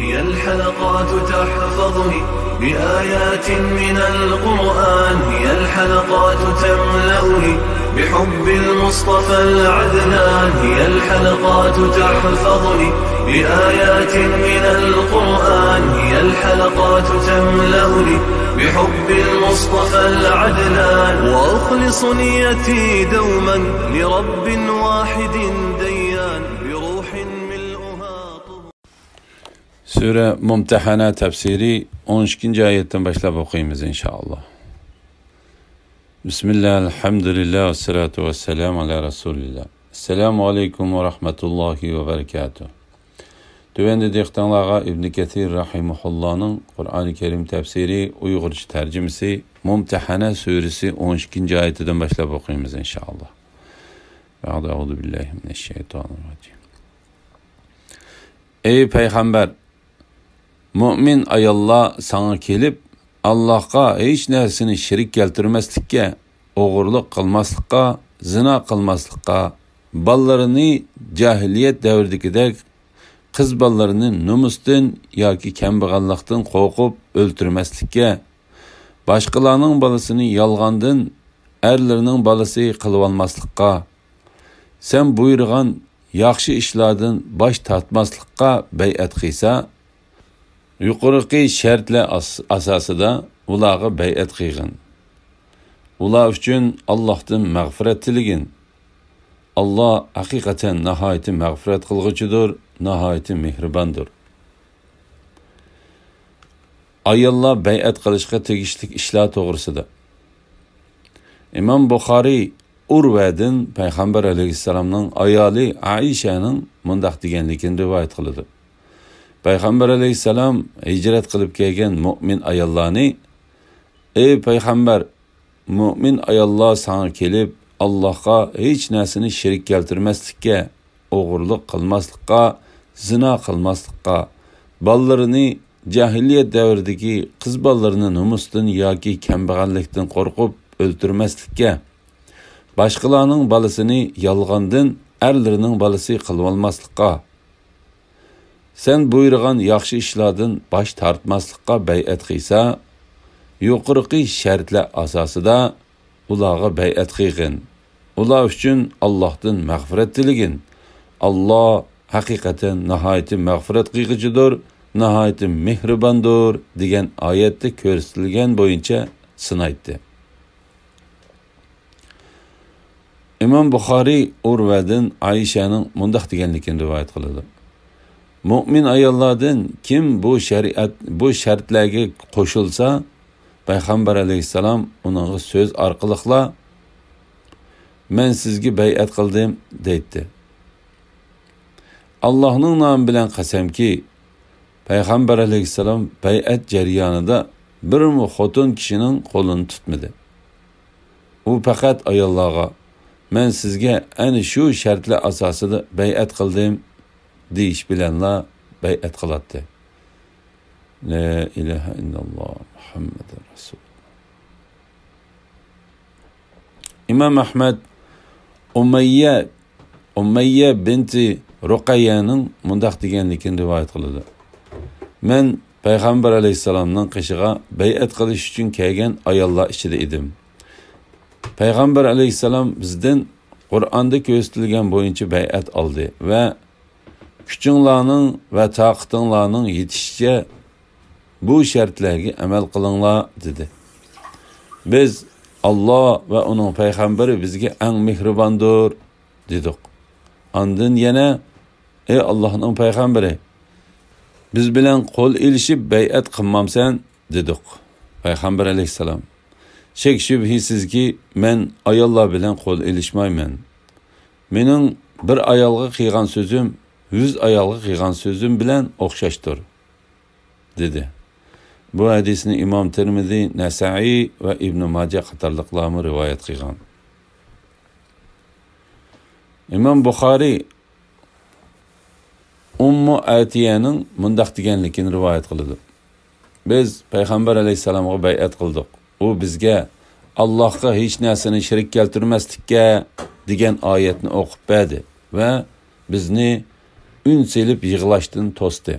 هي الحلقات تحفظني بآيات من القرآن، هي الحلقات تملأني بحب المصطفى العدنان، هي الحلقات تحفظني بآيات من القرآن، هي الحلقات تملأني بحب المصطفى العدنان، وأخلص نيتي دوما لرب واحد ديان بروح ملؤها طهور. Sure Mumtahana tefsiri 12. ayetten başlayıp okuyayım inşallah. Bismillah, elhamdülillah, ve salatu ve selamu ala Resulillah. Esselamu aleyküm ve rahmetullahi ve berekatuhu. Tüvende dehtanlığa İbn Ketir Rahimullah'ın Kur'an-ı Kerim tefsiri Uygurca tercümesi Mumtahana suresi 12. ayetinden başlayıp okuyayım inşallah. Euzu billahi mineşşeytanirracim. Ey Peygamber! Mümin ayollar sana kelip Allah'a hiç nersini şerik keltirmeslikka, oğurluk kılmaslıkka, zina kılmaslıkka, ballarını cahiliyet devridikidek kız ballarını numustan yoki kambag'allikdan qo'rqib o'ltirmaslikka, başkalarının balasını yalgandan erlerinin balası qilib olmaslikka, sen buyurgan yaxshi ishlardan bosh tortmaslikka bay'at qilsa, yuqorqi shartlar asosida ularga bay'at qilgin. Ular uchun Allohdan mag'firat tiligin. Allah haqiqatan nihoyatda mag'firat qilg'uchidir, nihoyatda mehribondir. Ayollar bay'at qilishga tegishli ishlar to'g'risida. İmam Buxoriy Urvadan Payg'ambar alayhissalomning ayoli Aishaning mundaq deganligini rivoyat qiladi. Payg'ambar alayhissalom hijrat qilib kelgan mu'min ayollarni: "Ey payg'ambar, mu'min ayollar sana kelib Allohga hech narsani sherik keltirmaslikka, o'g'irlik qilmaslikka, zina qilmaslikka, ballarini jahiliyat davridagi qiz ballarini numusdan yoki kambag'allikdan qo'rqib o'ltirmaslikka, başkalarının balasını yalgandan erlerinin balası qilib olmaslikka, sen buyurgan yaxshi ishlardan bosh tortmaslikka bay'at qilsa, yuqorqi shartlar asosida ularga bay'at qilgin. Ular uchun Allohdan mag'firat tiligin. Allah haqiqatan nihoyatda mag'firat qilg'uchidir, nihoyatda mehribondir degan oyatda ko'rsatilgan bo'yicha sinaytdi. İmam Buxoriy Urvadan Aishaning mundaq deganligini rivoyat qiladi. Mu'min ayollardan kim bu shartlarga qo'shilsa, Payg'ambar alayhissalom uning so'z orqali "Men sizga bay'at qildim" deydi. Allohning nomi bilan qasamki, Payg'ambar alayhissalom bay'at jarayonida bir xotin kishining qo'lini tutmadi. U faqat ayollarga "Men sizga ana shu shartlar asosida bay'at qildim" deyish bilanla bay'at qiladi. La ilaha illalloh Muhammadur Rasululloh. İmam Ahmed Umayya binti Ruqayyaning mundaq deganligini rivoyat qiladi. Men Payg'ambar alayhissalomning qishig'a bay'at qilish uchun kelgan ayollar ichida edim. Payg'ambar alayhissalom bizdan Qur'onda ko'rsatilgan bo'yicha bay'at oldi va kuchinglarning va toqatinglarning yetishicha bu shartlarga amal qilinglar dedi. Biz Allah va uning payg'ambari bizga eng mehribondir dedik. Ondan yana ey Allohning payg'ambari, biz bilan qo'l ilishib bay'at qilmamsan dedik. Payg'ambar alayhissalom: Shek shubhisizki men ayollar bilan qo'l ilishmayman. Mening bir ayolga qilgan so'zim 100 ayolga qilgan so'zim bilan o'xshashdir dedi. Bu hadisni İmam Tirmizi, Nasai va Ibn Majah qatorliqlar rivoyat qilgan. İmam Buxoriy Ummu Atiyaning mundaq deganligini rivoyat qiladi. Biz Payg'ambar alayhissalomga bay'at qildik. U bizga Allohga hech narsani shirik keltirmaslikka degan oyatni o'qib berdi va bizni un selib yig'lashdan to'sdi.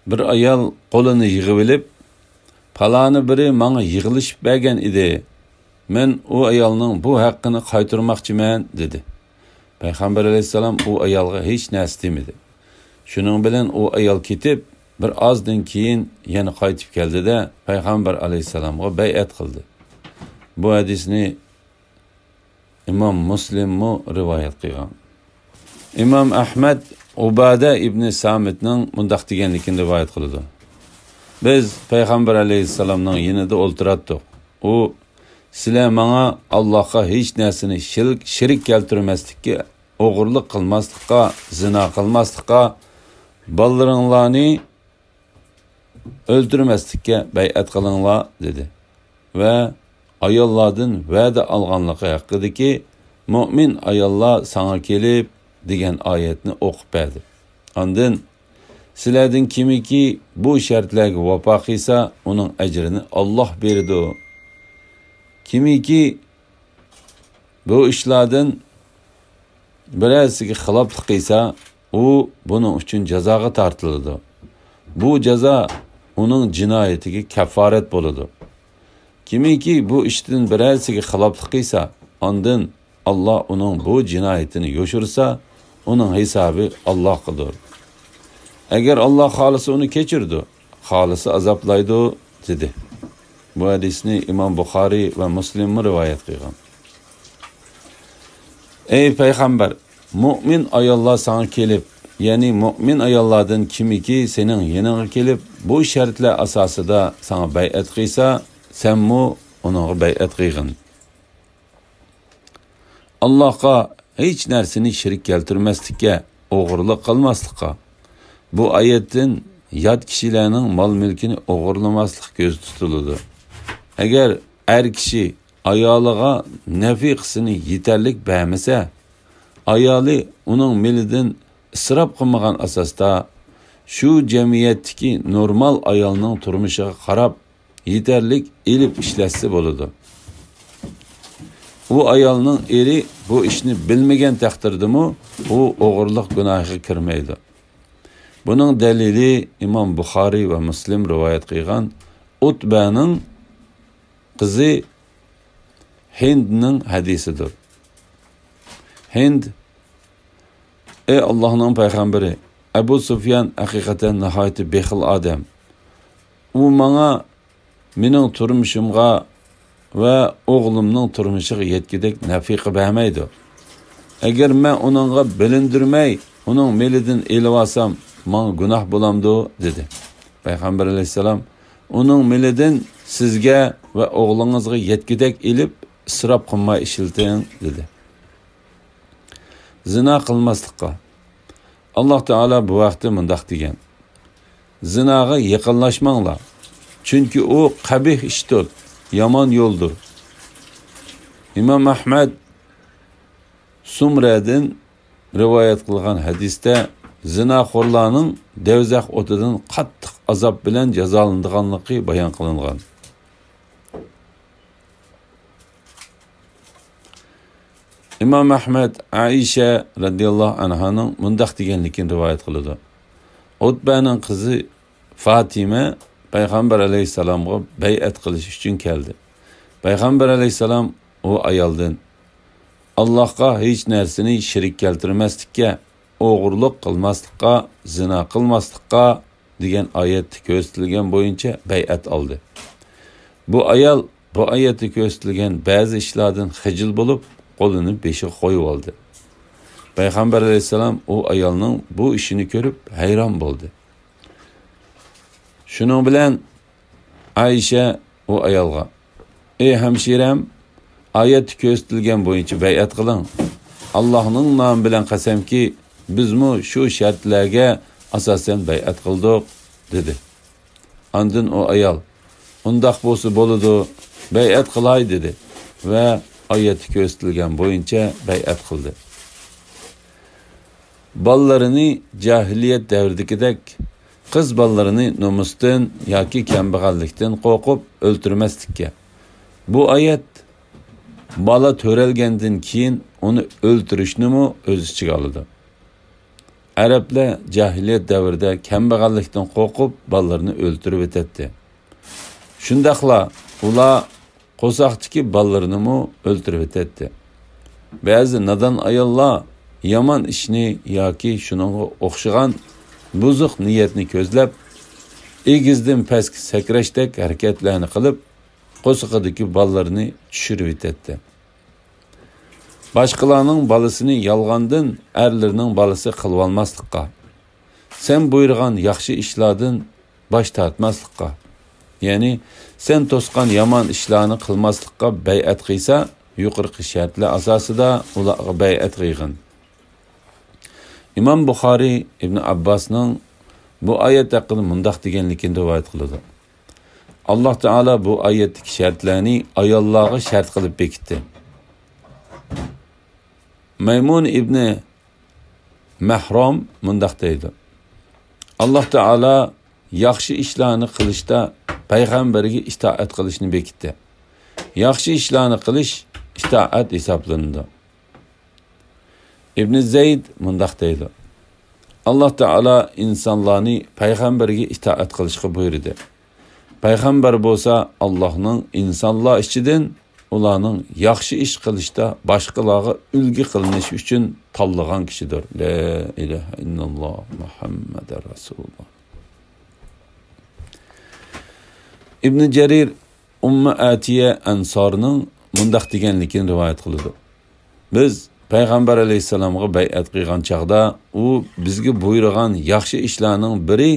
bir ayol qo'lini yig'ib olib, "Palani biri menga yig'ilishib bergan edi. Men u ayolning bu haqqini qaytarmoqchiman" dedi. Payg'ambar alayhisalom u ayolga hech narsa demadi. Shuning bilan u ayol ketib, bir ozdan keyin yana qaytib keldi-da, Payg'ambar alayhisalomga bay'at qildi. Bu hadisni İmam Muslim rivoyat qilgan. İmam Ahmad Ubada ibn Samitning mundaq deganligini rivoyat qildi. Biz Payg'ambar alayhisalomning yonida o'ltirdik. U "Sizlar menga Allohga hech narsani shirik keltirmaslikka, o'g'irlik qilmaslikka, zina qilmaslikka, bolalarni o'ldirmaslikka bay'at qilinglar" dedi. Va ayollardan va'da olganligi haqidagi "Mu'min ayollar sana kelib" degan oyatni o'qib berdi. Ondan sizlardan kimiki bu shartlarga vafo qilsa, uning ajrini Alloh beradi. Kimiki bu ishlardan birasiga xiloflik qilsa, u buning uchun jazoga tortiladi. Bu jazo uning jinoyatiga kafarat bo'ladi. Kimiki bu ishdan birasiga xiloflik qilsa, ondan Alloh uning bu jinoyatini yo'shirsa, uning hisobi Allohgadir. Agar Alloh xolisa uni kechirdi, xolisa azoblaydi dedi. Bu hadisni İmam Buxoriy va Muslim rivoyat qilgan. Ey payg'ambar, mu'min ayollar sana kelib, ya'ni mu'min ayollardan kimiki sening yanına kelib, bu shartlar asosida sana bay'at qilsa, sen mu onunğa bay'at qilgin. Allohga hech narsani shirik keltirmaslikka, o'g'irlik qilmaslikka, bu oyatdan yot kishilarning mol mulkini o'g'irlamaslik ko'z tutiladi. Agar er kishi ayoliga nafiqasini yetarlik bermasa, ayoli uning milidan isrof qilmagan asosda shu jamiyatdagi normal ayolning turmushiga qarab yetarlik elib ishlatsa bo'ladi. U ayolning eri bu ishni bilmagan taqdirdami, u o'g'irlik gunohiga kirmaydi. Buning dalili İmam Buxoriy va Muslim rivoyat qilgan Utbaning qizi Hindning hadisidir. Hind, ey Allohning payg'ambari, Abu Sufyan haqiqatan nihoyat bexil odam. U menga mening turmushimga va o'g'limning turmushiga yetkidek nafiqa bermaydi. Agar men uningga bilindirmay, uning melidan elib olsam, men gunoh bo'lamdi dedi. Payg'ambar alayhisalom uning melidan sizga va o'g'lingizga yetkidek elib isrof qilmay ishilting dedi. Zina qilmaslikqa Alloh taolo bu vaqtda mundaq degan: Zinaga yaqinlashmanglar, chunki u qabih ishdir, yomon yo'ldir. İmam Ahmad Sumradan rivoyat qilgan hadisda zinaxo'rlarning devzax o'tidan qattiq azob bilan jazolanadiganligi bayon qilingan. İmam Ahmad Aisha radhiyallohu anhaning mundaq deganligini rivoyat qiladi. Utbaning qizi Fatima Payg'ambar alayhisalomga bay'at qilish uchun keldi. Payg'ambar alayhisalom u ayoldan Allohga hech narsani shirik keltirmaslikka, o'g'irlik qilmaslikka, zina qilmaslikka degan oyat ko'rsatilgan bo'yicha bay'at oldi. Bu ayol bu oyatda ko'rsatilgan ba'zi ishlardan xijil bo'lib, qo'lini beshiga qo'yib oldi. Payg'ambar alayhisalom u ayolning bu ishini ko'rib hayron bo'ldi. Shuning bilan Aisha u ayolga: "Ey hamshiram, oyat ko'rsatilgan bo'yicha bay'at qiling. Allohning nomi bilan qasamki, bizmi shu shartlarga asosan bay'at qildik" dedi. Ondan o ayol: "Undaq bo'lsa bo'ladi, bay'at qilay" dedi va oyat ko'rsatilgan bo'yicha bay'at qildi. Bolalarni jahiliyat davridagidek qiz bolalarini nomusdan yoki kambag'allikdan qo'rqib o'ltirmaslikka. Bu oyat bola to'ralgandan keyin uni o'ltirishni o'z ichiga oladi. Arablar jahiliyat davrida kambag'allikdan qo'rqib bolalarni o'ltirib o'tadi. Shundaqla ular qo'saqdiki bolalarni o'ltirib o'tadi. Ba'zi nadon ayollar yomon ishni yoki shuningga o'xshagan buzuq niyatni ko'zlab egizdan pastga sakrashdek harakatlarni qilib qo'saqdagi bolalarni tushirib o'tadi. Başqalarning bolasini yolg'ondan erlarning bolasi qilib olmaslikqa, sen buyurgan yaxshi ishlardan bosh tortmaslikqa, ya'ni sen to'sqan yomon ishlarni qilmaslikqa bay'at qilsa, yuqorqi shartlar asosida ularga bay'at qilgin. İmam Buxoriy Ibn Abbasning bu oyat haqida mundaq deganligini rivoyat qiladi. Alloh taolo bu oyatdagi shartlarni ayollarga shart qilib bekitdi. Maymun ibn Mahrom mundaq deydi. Alloh taolo yaxshi ishlarni qilishda payg'ambarga itoat qilishni bekitdi. Yaxshi ishlarni qilish itoat hisoblanadi. İbn Zayd mundaq deydi. Alloh taolo insonlarni payg'ambarga itoat qilishga buyurdi. Payg'ambar bo'lsa Allohning insonlar ichidan ularning yaxshi ish qilishda boshqalarga ulgu qilinish uchun tanlagan kishidir. La ilaha illalloh Muhammadur Rasululloh. İbn Jarir Ummu Atiya Ansarning mundaq deganligini rivoyat qiladi. Biz Payg'ambar alayhisalomga bay'at qilgan chaqda u bizga buyurgan yaxshi ishlarning biri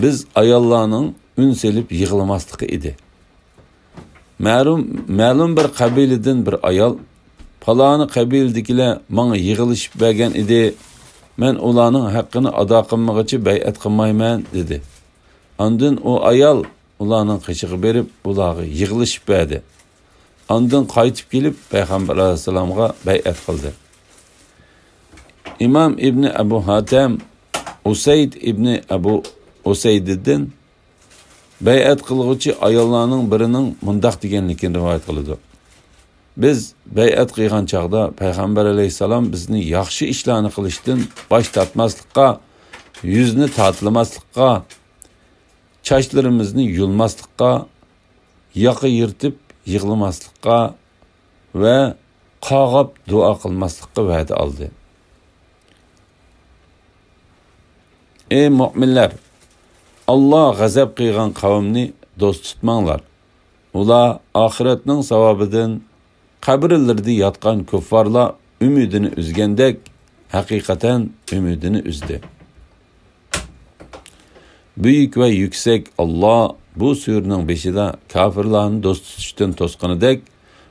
biz ayollarning unselib yig'ilmasligi edi. Ma'lum bir qabiladan bir ayol faloni qabildagilar menga yig'ilishib bergan edi. Men ularning haqqini ado qilmoqchi bay'at qilmayman dedi. Ondan o ayol ularning qishig'i berib ularga yig'ilishib berdi. Ondan qaytib kelib Payg'ambar alayhisalomga bay'at qildi. İmam İbn Abu Hatem Usayd ibn Abu Usayddan bay'at qilguvchi ayollarning birining mundaq deganligini rivoyat qiladi. Biz bay'at qilgan chaqda Payg'ambar alayhisalom bizni yaxshi ishlarni qilishdan bosh tortmaslikqa, yuzni tortmaslikqa, chachlarimizni yulmaslikqa, yoqi yirtib yig'lamaslikqa va qog'ab duo qilmaslikqa va'da oldi. Ey mu'minlar, Allah g'azab qilgan qavmni do'st tutmanglar. Ular oxiratning savobidan qabrlarda yotgan kuffarlar umidini uzgandek haqiqatan umidini uzdi. Büyük ve yüksek Allah bu sürünün beşida kafirlarni do'st tutishdan to'sqanidek,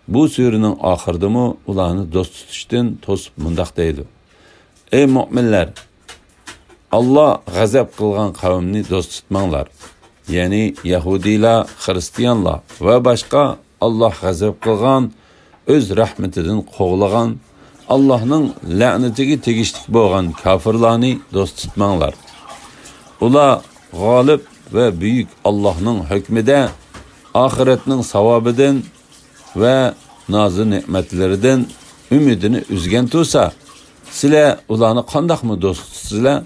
bu sürünün oxiridami ularni do'st tutishdan to'sib mundaq deydi. Ey mu'minlar, Allah g'azab qilgan qavmni do'st tutmanglar. Ya'ni Yahudilar, Hristiyanlar va boshqa Allah g'azab qilgan, o'z rahmatidan qo'g'lagan, Allohning la'natiga tegishli bo'lgan kafirlarni do'st tutmanglar. Ular g'olib ve büyük Allah'ın hükmüde ahiretinin savabidan ve nazı nimetlerinden ümidini üzgen tursa, sizler ularni qandaq mı do'st tutsizlar?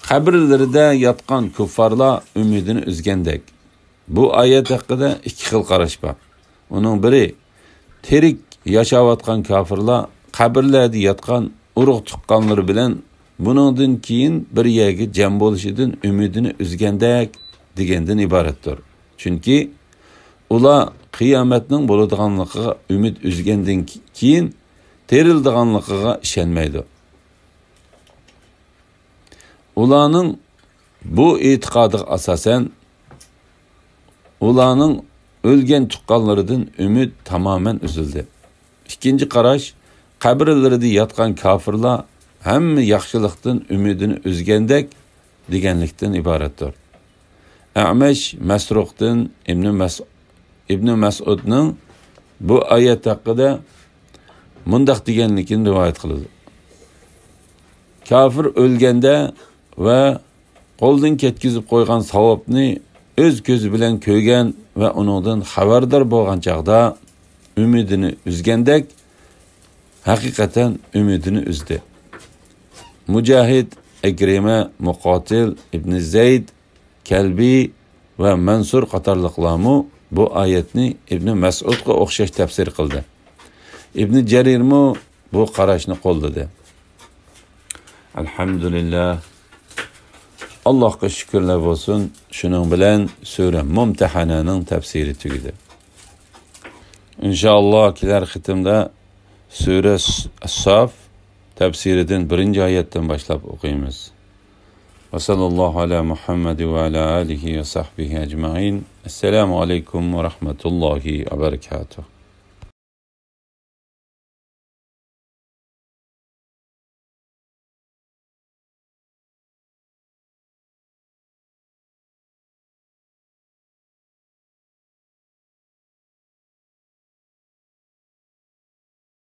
Qabrlarida yatgan kuffarlar ümidini üzgendek. Bu ayet hakkında iki xil qarash bor. Onun biri terik yaşayotgan kafirlar qabrlarda yatgan urug' tuqqanlar bilan buningdan keyin bir yerga jam bo'lishidan umidini uzgandek degandan iboratdir. Chunki ular qiyomatning bo'ladiganligiga umid uzgandan keyin terildiganligiga ishonmaydi. Ularning bu e'tiqodiga asosan ularning o'lgan tuqqanlaridan umid tamamen uzildi. İkinci qarash, qabrlarida yotgan kafirlar hamma yaxshilikdan umidini uzgandek deganlikdan iboratdir. A'mash Masruqdan İbn Mas'udning bu oyat haqida mundaq deganligini rivoyat qiladi. Kafir o'lganda va qo'ldan ketkizib qo'ygan savobni o'z ko'zi bilan ko'rgan va uningdan xabardor bo'lgan chaqda umidini uzgandek haqiqatan umidini uzdi. Mücahid, Ekrime, Muqatil, İbn Zeyd, Kelbi ve Mansur qatorliqlarmi bu oyatni İbn Mas'udga o'xshash tafsir qildi. İbn Jarirmi bu qarashni qo'lladi. Alhamdulillah. Allohga shukrlar bo'lsin. Shuning bilan sura Mumtahananing tafsiri tugadi. İnşallah kelar xitimda sura As-Saf tafsiridan birinchi oyatdan boshlab o'qiymiz. Va sallallohu ala Muhammad va ala alihi va sahbihi ajma'in. Assalomu alaykum va rahmatullohi va barakatuh.